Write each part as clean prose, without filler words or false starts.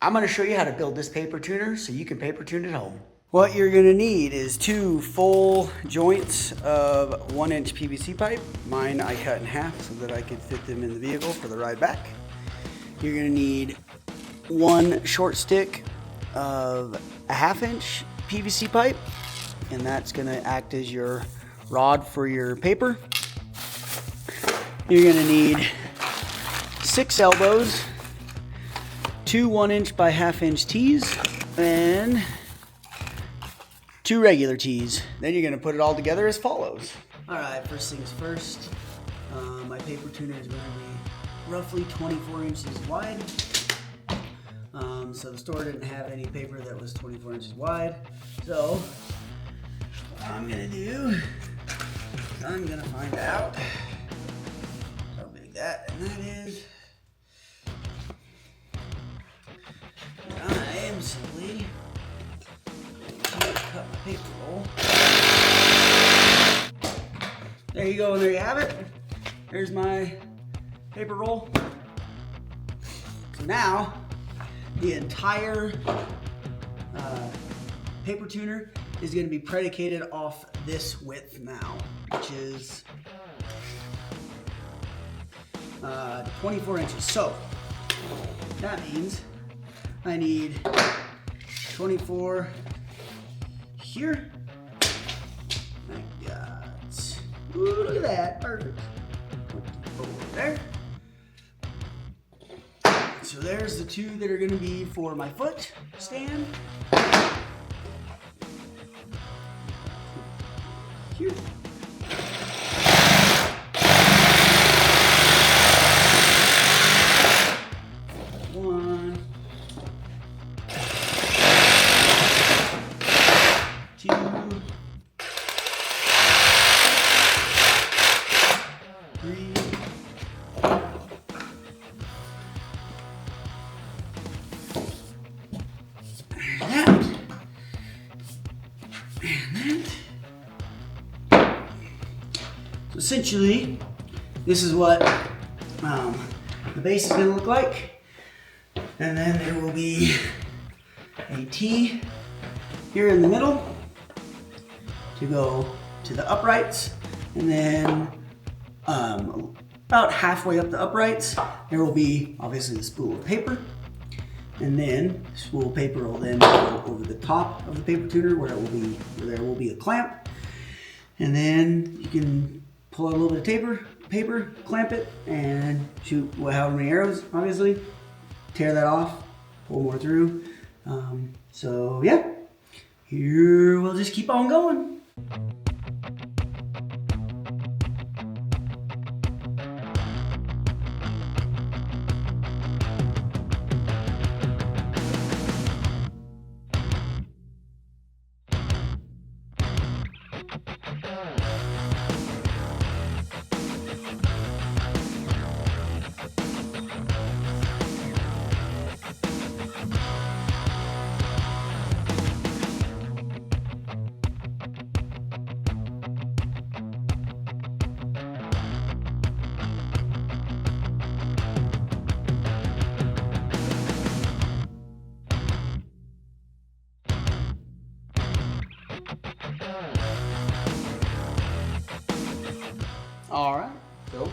I'm gonna show you how to build this paper tuner so you can paper tune at home. What you're gonna need is 2 full joints of 1-inch PVC pipe. Mine I cut in half so that I could fit them in the vehicle for the ride back. You're gonna need 1 short stick of a 1/2-inch PVC pipe, and that's gonna act as your rod for your paper. You're gonna need 6 elbows, 2 1-inch by 1/2-inch tees, and 2 regular tees. Then you're gonna put it all together as follows. All right, first things first, my paper tuner is gonna be roughly 24 inches wide. So the store didn't have any paper that was 24 inches wide. So what I'm gonna do, I'm gonna find out how big that is. I am simply going to cut my paper roll. There you go, and there you have it. There's my paper roll. So now, the entire paper tuner is going to be predicated off this width now, which is 24 inches. So that means I need 24 here. I got, ooh, look at that, perfect. 24 there. So there's the 2 that are going to be for my foot stand. Here. One, 2, 3. So essentially, this is what the base is going to look like, and then there will be a T here in the middle to go to the uprights, and then about halfway up the uprights there will be obviously the spool of paper, and then the spool of paper will then go over the top of the paper tuner where there will be a clamp, and then you can pull out a little bit of paper, clamp it, and shoot however many arrows, obviously. Tear that off, pull more through. So yeah, here we'll just keep on going. All right, so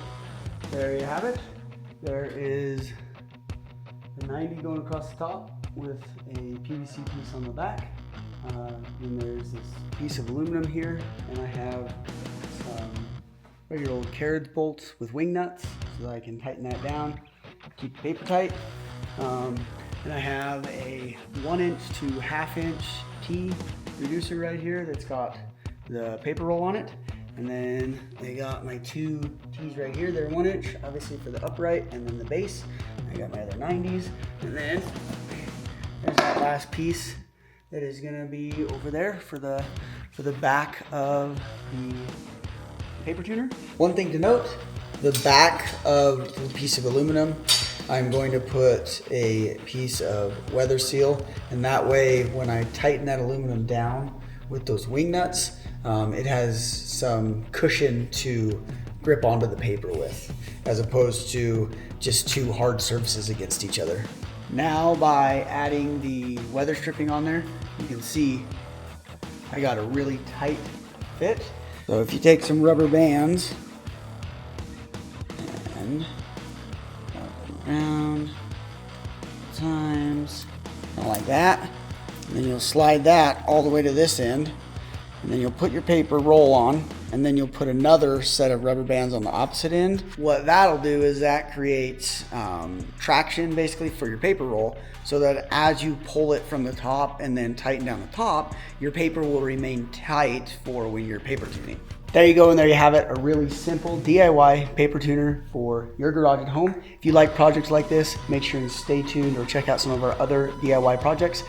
there you have it. There is the 90 going across the top with a PVC piece on the back. Then there's this piece of aluminum here, and I have some regular old carriage bolts with wing nuts so that I can tighten that down, keep the paper tight. And I have a 1-inch to 1/2-inch T reducer right here that's got the paper roll on it. And then I got my 2 T's right here. They're 1-inch, obviously for the upright, and then the base. I got my other 90s. And then there's that last piece that is gonna be over there for the back of the paper tuner. One thing to note, the back of the piece of aluminum, I'm going to put a piece of weather seal, and that way when I tighten that aluminum down with those wing nuts, it has some cushion to grip onto the paper with, as opposed to just 2 hard surfaces against each other. Now by adding the weather stripping on there, you can see I got a really tight fit. So if you take some rubber bands and around times, like that, and then you'll slide that all the way to this end, and then you'll put your paper roll on, and then you'll put another set of rubber bands on the opposite end. What that'll do is that creates traction basically for your paper roll, so that as you pull it from the top and then tighten down the top, your paper will remain tight for when you're paper tuning. There you go, and there you have it, a really simple DIY paper tuner for your garage at home. If you like projects like this, make sure to stay tuned or check out some of our other DIY projects.